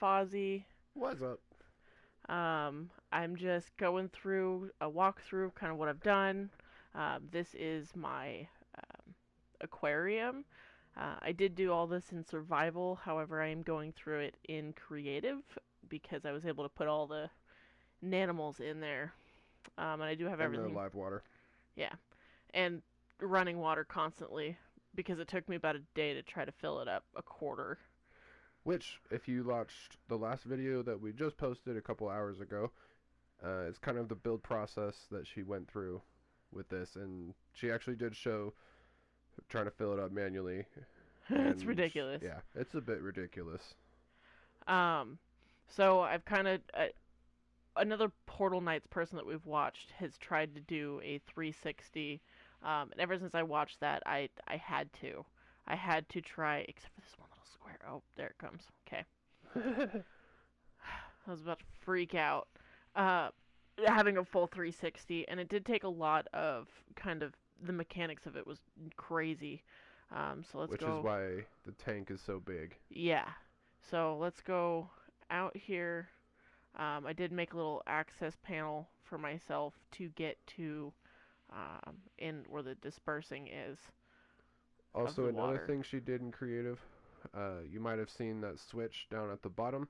Fozzie. What's up? I'm just going through a walkthrough of kind of what I've done. This is my aquarium. I did do all this in survival, however, I am going through it in creative because I was able to put all the nanimals in there. And I do have And the everything, live water. yeah, and running water constantly because it took me about a day to try to fill it up a quarter. Which, if you watched the last video that we just posted a couple hours ago, it's kind of the build process that she went through with this. And she actually did show trying to fill it up manually. It's And ridiculous. yeah, it's a bit ridiculous. Um, so I've kind of another Portal Knights person that we've watched has tried to do a 360, and ever since I watched that, I had to try, except for this one little square. Oh, there it comes. Okay, I was about to freak out. Uh, Having a full 360, and it did take a lot of kind of the mechanics of it was crazy. So let's Which is go. why the tank is so big. Yeah. So let's go out here. I did make a little access panel for myself to get to in where the dispersing is of Also, the another water. thing she did in creative, you might have seen that switch down at the bottom.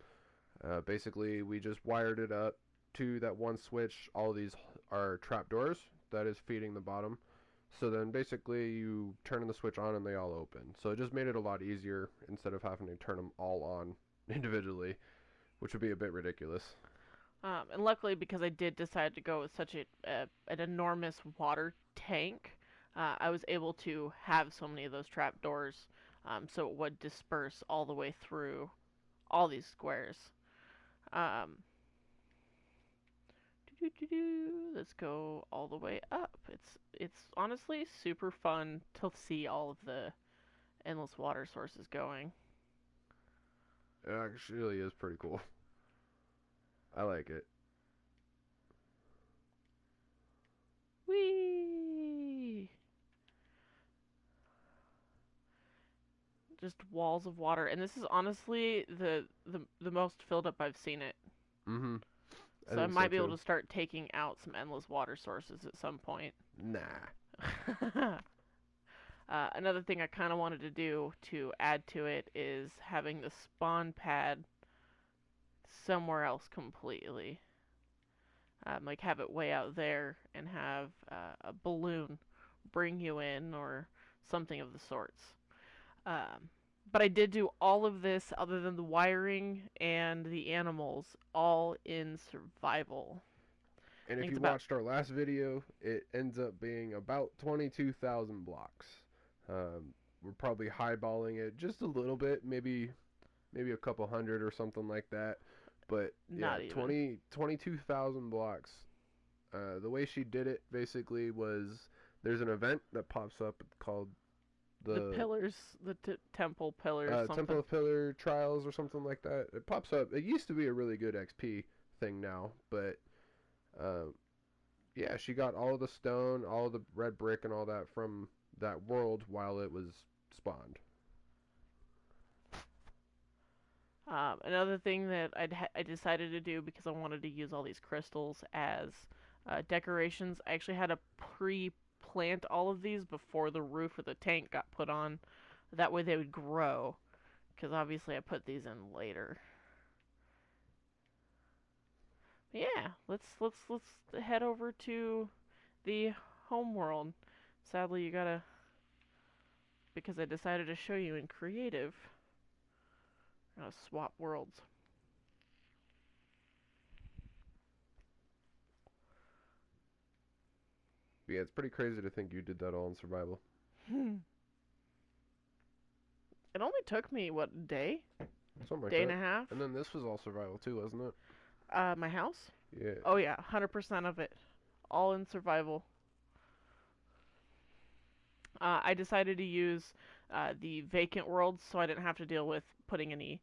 Basically, we just wired it up to that one switch. All of these are trapdoors that is feeding the bottom. So then basically you turn the switch on and they all open. So it just made it a lot easier instead of having to turn them all on individually, which would be a bit ridiculous. And luckily, because I did decide to go with such an enormous water tank, I was able to have so many of those trapdoors, so it would disperse all the way through all these squares. Um, Let's go all the way up. It's honestly super fun to see all of the endless water sources going. It actually is pretty cool. I like it. Whee! Just walls of water, and this is honestly the most filled up I've seen it. Mm-hmm. I So I think so might be able too. to start taking out some endless water sources at some point. Nah. Another thing I kind of wanted to do to add to it is having the spawn pad somewhere else completely. Like have it way out there and have a balloon bring you in or something of the sorts. Um, but I did do all of this, other than the wiring and the animals, all in survival. I And if think it's you about watched our last video, it ends up being about 22,000 blocks. We're probably highballing it just a little bit, maybe a couple hundred or something like that. But yeah, not even 22,000 blocks. The way she did it basically was there's an event that pops up called the the pillars, the temple pillars, Temple something. of Pillar Trials or something like that. It pops up. It used to be a really good XP thing now, but uh, yeah, she got all the stone, all the red brick, and all that from that world while it was spawned. Another thing that I decided to do because I wanted to use all these crystals as decorations. I actually had to pre-plant all of these before the roof of the tank got put on. That way they would grow. Because obviously I put these in later. But yeah, let's head over to the home world. Sadly, you gotta, because I decided to show you in creative. Gotta swap worlds. But yeah, it's pretty crazy to think you did that all in survival. It only took me what, a day, Something like day and that. a half. And then this was all survival too, wasn't it? My house. Yeah. Oh yeah, 100% of it, all in survival. I decided to use the vacant worlds so I didn't have to deal with putting any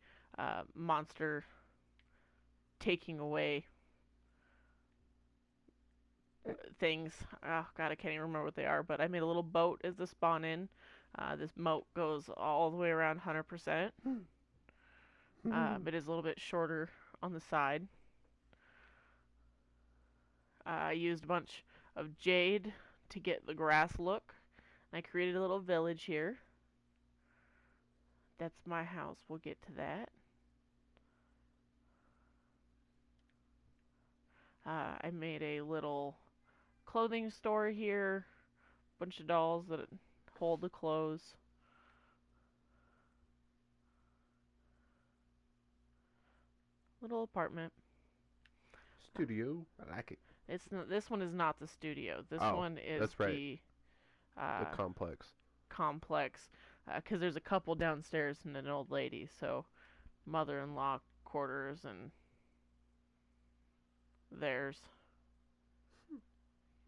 monster taking away things. Oh god, I can't even remember what they are. But I made a little boat as the spawn in. This moat goes all the way around 100%. It is a little bit shorter on the side. I used a bunch of jade to get the grass look. I created a little village here. That's my house. We'll get to that. I made a little clothing store here. Bunch of dolls that hold the clothes. Little apartment. Studio. I like it. It's not, this one is not the studio. This Oh, one is that's right. the The uh, complex. complex. Because there's a couple downstairs and an old lady. So mother-in-law quarters and theirs.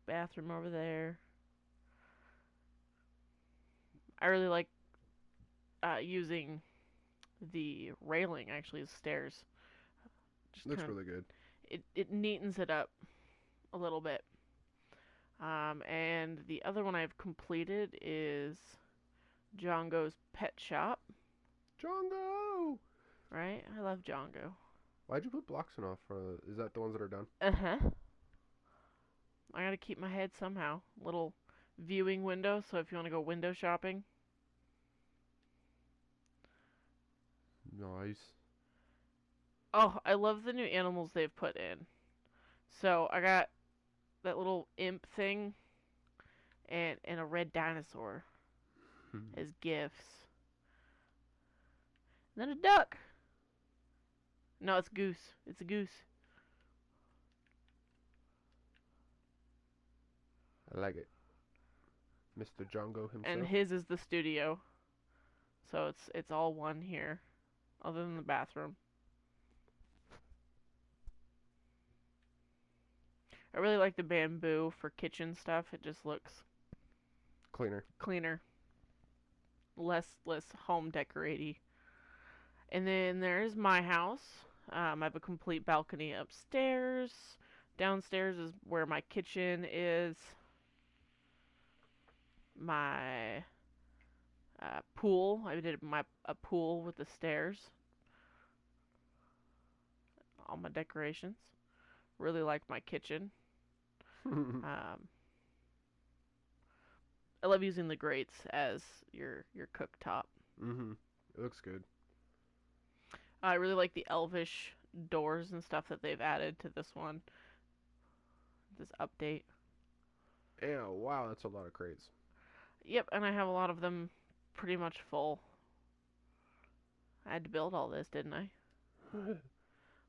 Bathroom over there. I really like using the railing actually as stairs. Just Looks kind of really good. it neatens it up a little bit. And the other one I've completed is Django's Pet Shop. Django! Right? I love Django. Why'd you put blocks in off? Is that the ones that are done? Uh huh. I gotta keep my head somehow. Little viewing window, so if you want to go window shopping. Nice. Oh, I love the new animals they've put in. So I got that little imp thing and a red dinosaur as gifts. And then a duck. No, it's goose. It's a goose. I like it. Mr. Django And himself. his is the studio. So it's all one here, other than the bathroom. I really like the bamboo for kitchen stuff. It just looks Cleaner. cleaner, less home decoraty. And then there's my house. I have a complete balcony upstairs. Downstairs is where my kitchen is. My pool. I did a pool with the stairs. All my decorations. Really like my kitchen. Um, I love using the grates as your cooktop. Mm-hmm. It looks good. I really like the elvish doors and stuff that they've added to this one. This update. Yeah, wow, that's a lot of crates. Yep, and I have a lot of them pretty much full. I had to build all this, didn't I?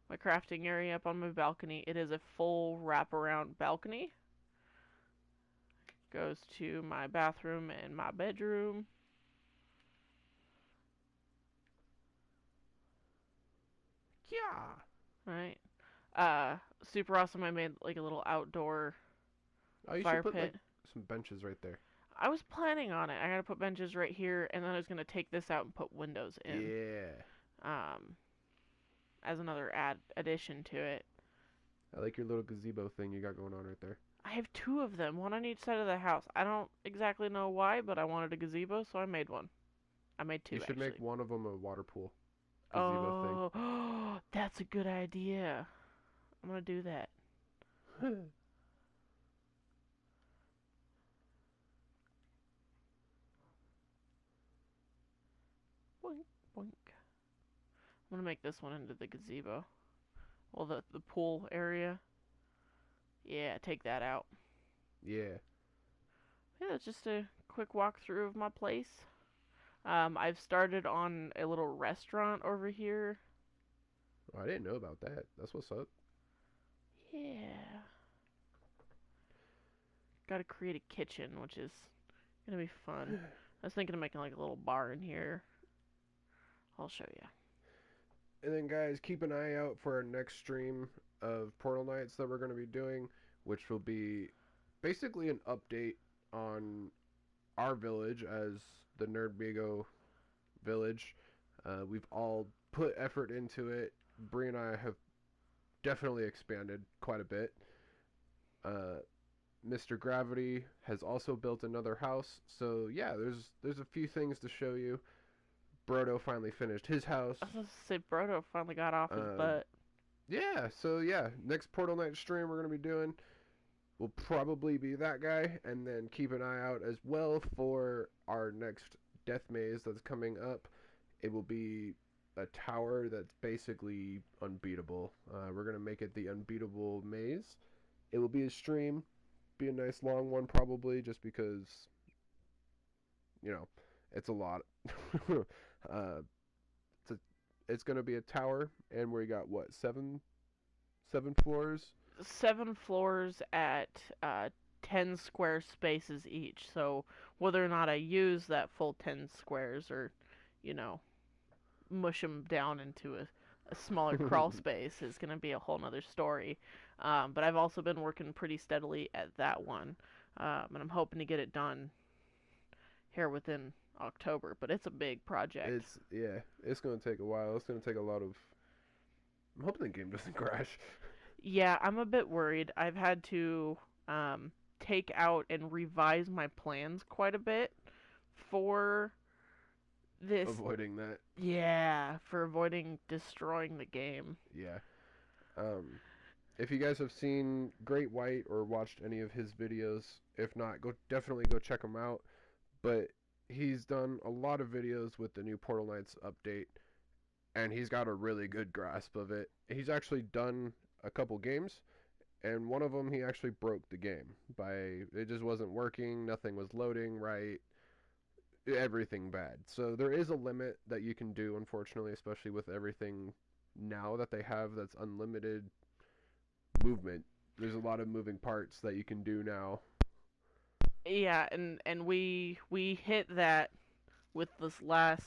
My crafting area up on my balcony. It is a full wraparound balcony. Goes to my bathroom and my bedroom. Yeah. Right. Super awesome. I made like a little outdoor Oh, you should fire put like pit. some benches right there. I was planning on it. I gotta put benches right here, and then I was gonna take this out and put windows in. Yeah. Um, as another addition to it. I like your little gazebo thing you got going on right there. I have two of them, one on each side of the house. I don't exactly know why, but I wanted a gazebo, so I made one. I made two You should make actually. one of them a water pool gazebo thing. Oh, that's a good idea. I'm gonna do that. Boink, boink. I'm gonna make this one into the gazebo. Well, the pool area. Yeah, take that out. Yeah. Yeah, it's just a quick walkthrough of my place. I've started on a little restaurant over here. Oh, I didn't know about that. That's what's up. Yeah. Got to create a kitchen, which is gonna be fun. I was thinking of making like a little bar in here. I'll show you. And then, guys, keep an eye out for our next stream of Portal Nights that we're going to be doing, which will be basically an update on our village as the Nerdbigo village. We've all put effort into it. Bree and I have definitely expanded quite a bit. Mr. Gravity has also built another house. So yeah, there's a few things to show you. Brodo finally finished his house. I was supposed to say Brodo finally got off his Um, butt. yeah, so yeah, next Portal Night stream we're gonna be doing will probably be that guy, and then keep an eye out as well for our next Death Maze that's coming up. It will be a tower that's basically unbeatable. We're gonna make it the unbeatable maze. It will be a stream, be a nice long one probably, just because you know it's a lot. uh, it's, a, it's gonna be a tower, and we got what seven floors. 7 floors at 10 square spaces each. So whether or not I use that full 10 squares or, you know, mush them down into a smaller crawl space is going to be a whole nother story. But I've also been working pretty steadily at that one. And I'm hoping to get it done here within October. But it's a big project. It's gonna take a while. It's gonna take a lot of. I'm hoping the game doesn't crash. Yeah, I'm a bit worried. I've had to take out and revise my plans quite a bit for this. Avoiding that. Yeah, for avoiding destroying the game. Yeah. Um, if you guys have seen Great White or watched any of his videos, if not, definitely go check him out. But he's done a lot of videos with the new Portal Knights update, and he's got a really good grasp of it. He's actually done a couple games, and one of them he actually broke the game by it just wasn't working, nothing was loading right, everything bad. So there is a limit that you can do, unfortunately, especially with everything now that they have that's unlimited movement. There's a lot of moving parts that you can do now. Yeah, and we hit that with this last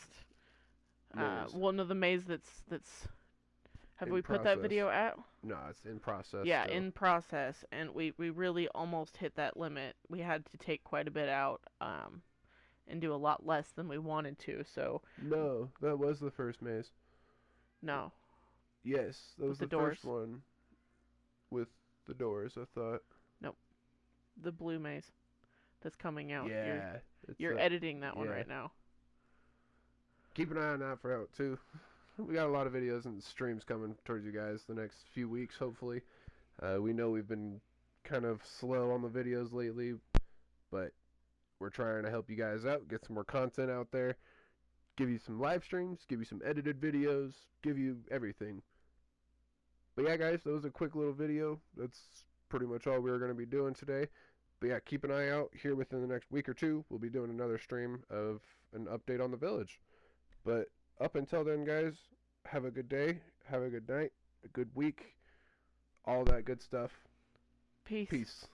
Maze one of the maze that's have in we put that process. video out? No, it's in process Yeah, still. in process, and we really almost hit that limit. We had to take quite a bit out and do a lot less than we wanted to. So No, that was the first maze. no, Yes, that with was the the doors. first one with the doors, I thought. Nope, the blue maze that's coming out. Yeah. You're editing that one yeah. right now. Keep an eye on that for out too. We got a lot of videos and streams coming towards you guys the next few weeks, hopefully. We know we've been kind of slow on the videos lately, but we're trying to help you guys out, get some more content out there, give you some live streams, give you some edited videos, give you everything. But yeah, guys, that was a quick little video. That's pretty much all we were going to be doing today. But yeah, keep an eye out here within the next week or two. We'll be doing another stream of an update on the village. But up until then, guys, have a good day, have a good night, a good week, all that good stuff. Peace. Peace.